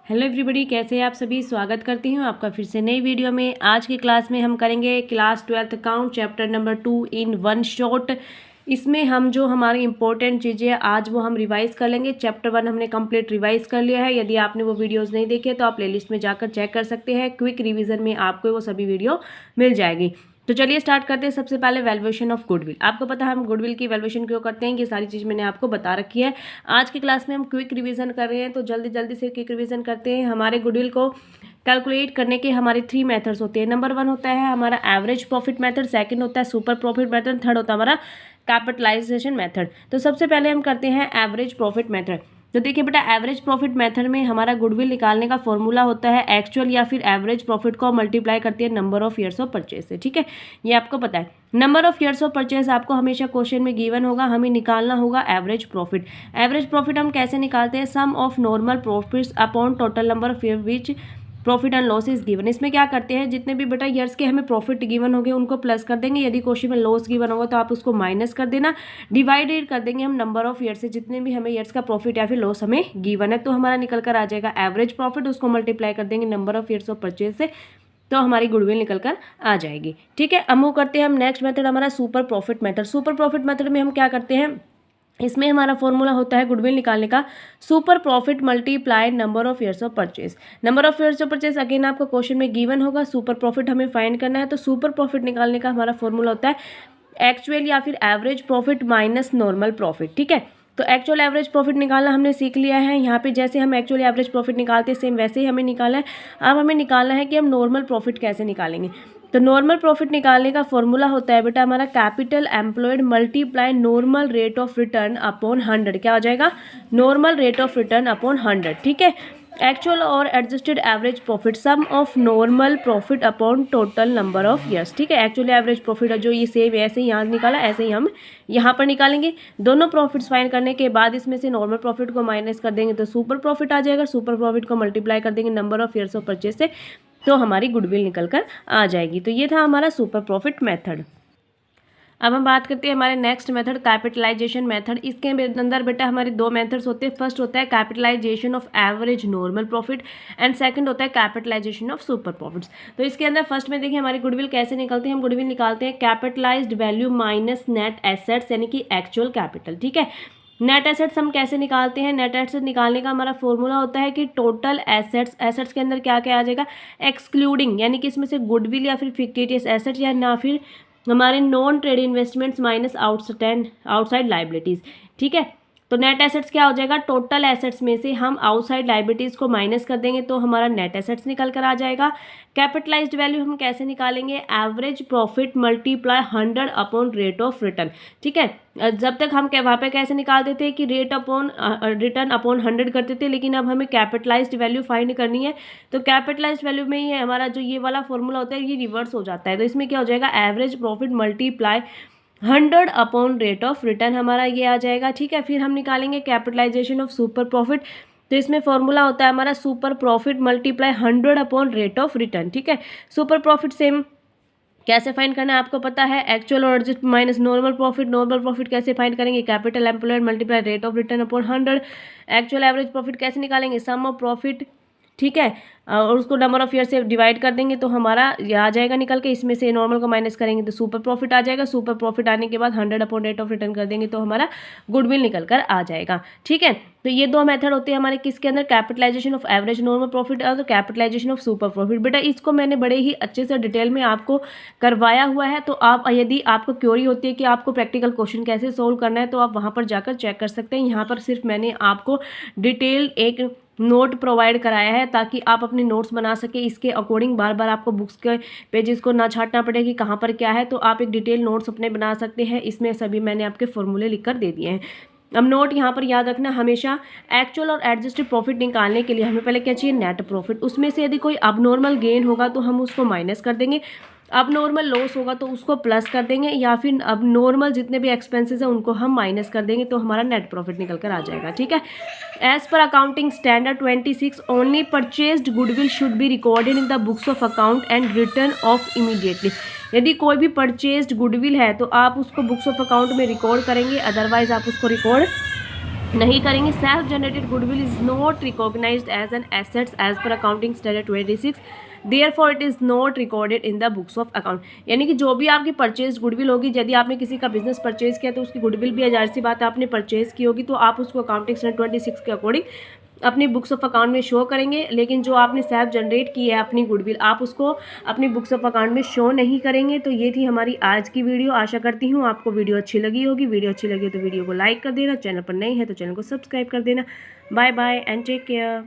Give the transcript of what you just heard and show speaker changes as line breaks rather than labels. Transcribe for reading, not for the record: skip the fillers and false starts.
Hello everybody, कैसे हैं आप सभी। स्वागत करती हूँ आपका फिर से नई वीडियो में। आज की क्लास में हम करेंगे class 12th account chapter number 2 in one shot. इसमें हम जो हमारी इंपॉर्टेंट चीज़ें आज वो हम रिवाइज कर लेंगे। चैप्टर 1 हमने कंप्लीट रिवाइज कर लिया है। यदि आपने वो वीडियोस नहीं देखे तो आप प्लेलिस्ट में जाकर चेक कर सकते हैं। क्विक रिवीजन में आपको वो सभी वीडियो मिल जाएगी। तो चलिए स्टार्ट करते हैं। सबसे पहले वैल्यूएशन ऑफ गुडविल। आपको पता है हम गुडविल की वैल्यूएशन क्यों करते हैं, ये सारी चीज़ मैंने आपको बता रखी है। आज की क्लास में हम क्विक रिवीजन कर रहे हैं, तो जल्दी जल्दी से क्विक रिवीजन करते हैं। हमारे गुडविल को कैलकुलेट करने के हमारे 3 मेथड्स होते हैं। नंबर 1 होता है हमारा एवरेज प्रॉफिट मेथड, सेकंड होता है सुपर प्रॉफिट मेथड, थर्ड होता है हमारा कैपिटलाइजेशन मेथड। तो सबसे पहले हम करते हैं एवरेज प्रॉफिट मेथड। तो देखिए बेटा, एवरेज प्रॉफिट मेथड में हमारा गुडविल निकालने का फॉर्मूला होता है एक्चुअल या फिर एवरेज प्रॉफिट को मल्टीप्लाई करती है number of years of purchase से। ठीक है, ये आपको पता है। Number of years of purchase आपको हमेशा क्वेश्चन में गिवन होगा, हमें निकालना होगा एवरेज प्रॉफिट। एवरेज प्रॉफिट हम कैसे निकालते हैं, sum of normal profits upon total number of year which profit and loss is given. इसमें क्या करते हैं, जितने भी बेटा ईयर्स के हमें प्रॉफिट गिवन होंगे उनको प्लस कर देंगे। यदि क्वेश्चन में लॉस गिवन होगा तो आप उसको माइनस कर देना। डिवाइडेड कर देंगे हम नंबर ऑफ ईयर से, जितने भी हमें ईयर्स का प्रॉफिट या फिर लॉस हमें गिवन है, तो हमारा निकल कर आ जाएगा एवरेज प्रॉफिट। उसको मल्टीप्लाई कर देंगे number of years of purchase से, तो हमारी गुडविल निकल कर आ जाएगी। ठीक है, अब मूव करते हैं हम नेक्स्ट मेथड, हमारा super profit method. Super profit method में हम क्या करते हैं, इसमें हमारा फॉर्मूला होता है गुडविल निकालने का super profit multiply number of years of purchase. Number of years of purchase again आपको क्वेश्चन में गिवन होगा, सुपर प्रॉफिट हमें फाइंड करना है। तो सुपर प्रॉफिट निकालने का हमारा फॉर्मूला होता है एक्चुअल या फिर average profit minus normal profit. ठीक है, तो एक्चुअल एवरेज प्रॉफिट निकालना हमने सीख लिया है। यहाँ पे जैसे हम एक्चुअल एवरेज प्रॉफिट निकालते हैं सेम वैसे ही हमें निकालना है। अब हमें निकालना है कि हम नॉर्मल प्रॉफिट कैसे निकालेंगे। तो नॉर्मल प्रॉफिट निकालने का फॉर्मूला होता है बेटा हमारा capital employed multiply normal rate of return upon 100। क्या हो जाएगा, normal rate of return upon 100। ठीक है, एक्चुअल और adjusted average profit sum of normal profit upon total number of years. ठीक है, एक्चुअल एवरेज प्रॉफिट जो ये सेम ऐसे ही यहाँ निकाला ऐसे ही हम यहाँ पर निकालेंगे। दोनों प्रॉफिट्स फाइंड करने के बाद इसमें से नॉर्मल प्रॉफिट को माइनस कर देंगे तो सुपर प्रॉफिट आ जाएगा। सुपर प्रॉफिट को मल्टीप्लाई कर देंगे number of years of purchase से, तो हमारी गुडविल निकल कर आ जाएगी। तो ये था हमारा सुपर प्रॉफिट मेथड। अब हम बात करते हैं हमारे नेक्स्ट मेथड कैपिटलाइजेशन मेथड। इसके अंदर बेटा हमारे 2 मेथड्स होते हैं। फर्स्ट होता है capitalisation of average normal profit and second होता है कैपिटलाइजेशन ऑफ सुपर प्रॉफिट्स। तो इसके अंदर फर्स्ट में देखिए हमारी गुडविल कैसे निकलते हैं। हम गुडविल निकालते हैं capitalised value minus net assets यानी कि एक्चुअल कैपिटल। ठीक है, नेट एसेट्स हम कैसे निकालते हैं, नेट एसेट्स निकालने का हमारा फॉर्मूला होता है कि टोटल एसेट्स, एसेट्स के अंदर क्या क्या आ जाएगा, एक्सक्लूडिंग यानी कि इसमें से गुडविल या फिर फिक्टिशियस एसेट्स या ना फिर हमारे non trade investments minus outside liabilities. ठीक है, तो नेट एसेट्स क्या हो जाएगा, टोटल एसेट्स में से हम आउटसाइड लाइबिलिटीज़ को माइनस कर देंगे तो हमारा नेट एसेट्स निकल कर आ जाएगा। कैपिटलाइज्ड वैल्यू हम कैसे निकालेंगे, average profit multiply 100 upon rate of return. ठीक है, जब तक हम वहाँ पे कैसे निकालते थे कि रेट अपॉन रिटर्न अपॉन 100 करते थे, लेकिन अब हमें कैपिटलाइज्ड वैल्यू फाइंड करनी है। तो कैपिटलाइज्ड वैल्यू में ही हमारा जो ये वाला फॉर्मूला होता है ये रिवर्स हो जाता है। तो इसमें क्या हो जाएगा, average profit multiply 100 upon rate of return हमारा ये आ जाएगा। ठीक है, फिर हम निकालेंगे कैपिटलाइजेशन ऑफ सुपर प्रॉफिट। तो इसमें फॉर्मूला होता है हमारा super profit multiply 100 upon rate of return. ठीक है, सुपर प्रॉफिट सेम कैसे फाइंड करना है आपको पता है, एक्चुअल और adjust minus normal profit. Normal profit कैसे फाइंड करेंगे, capital employed multiply rate of return upon 100। Actual average profit कैसे निकालेंगे, सम ऑफ प्रॉफिट। ठीक है, और उसको नंबर ऑफ ईयर से डिवाइड कर देंगे तो हमारा ये आ जाएगा निकल के। इसमें से नॉर्मल को माइनस करेंगे तो सुपर प्रॉफिट आ जाएगा। सुपर प्रॉफिट आने के बाद 100 अपॉन रेट ऑफ रिटर्न कर देंगे तो हमारा गुडविल निकल कर आ जाएगा। ठीक है, तो ये 2 मेथड होते हैं हमारे किसके अंदर, capitalisation of average normal profit और कैपिटलाइजेशन ऑफ सुपर प्रॉफिट। बेटा इसको मैंने बड़े ही अच्छे से डिटेल में आपको करवाया हुआ है। तो आप यदि आपको क्वेरी होती है कि आपको प्रैक्टिकल क्वेश्चन कैसे सोल्व करना है तो आप वहाँ पर जाकर चेक कर सकते हैं। यहाँ पर सिर्फ मैंने आपको डिटेल एक नोट प्रोवाइड कराया है ताकि आप अपने नोट्स बना सके। इसके अकॉर्डिंग बार बार आपको बुक्स के पेजेस को ना छांटना पड़े कि कहाँ पर क्या है, तो आप एक डिटेल नोट्स अपने बना सकते हैं। इसमें सभी मैंने आपके फॉर्मूले लिखकर दे दिए हैं। अब नोट यहाँ पर याद रखना, हमेशा एक्चुअल और एडजस्टेड प्रॉफिट निकालने के लिए हमें पहले क्या चाहिए, नेट प्रॉफिट। उसमें से यदि कोई अबनॉर्मल गेन होगा तो हम उसको माइनस कर देंगे, अब नॉर्मल लॉस होगा तो उसको प्लस कर देंगे, या फिर अब नॉर्मल जितने भी एक्सपेंसेस हैं उनको हम माइनस कर देंगे तो हमारा नेट प्रॉफिट निकल कर आ जाएगा। ठीक है, as per accounting standard 26 only purchased goodwill should be recorded in the books of account and written off immediately. यदि कोई भी परचेज्ड गुडविल है तो आप उसको बुक्स ऑफ अकाउंट में रिकॉर्ड करेंगे, अदरवाइज आप उसको रिकॉर्ड नहीं करेंगे। Self generated goodwill is not recognised as an assets as per accounting standard 26, therefore it is not recorded in the books of account. यानी कि जो भी आपकी परचेज गुडविल होगी, यदि आपने किसी का बिजनेस परचेज किया तो उसकी गुडविल भी ज़ाहिर सी बात है आपने परचेज की होगी, तो आप उसको अकाउंटिंग स्टैंडर्ड 26 के अकॉर्डिंग अपनी बुक्स ऑफ अकाउंट में शो करेंगे। लेकिन जो आपने सेल्फ जनरेट की है अपनी गुडविल, आप उसको अपनी बुक्स ऑफ अकाउंट में शो नहीं करेंगे। तो ये थी हमारी आज की वीडियो। आशा करती हूँ आपको वीडियो अच्छी लगी होगी। वीडियो अच्छी लगी तो वीडियो को लाइक कर देना, चैनल पर नए हैं तो चैनल को सब्सक्राइब कर देना। Bye bye and take care.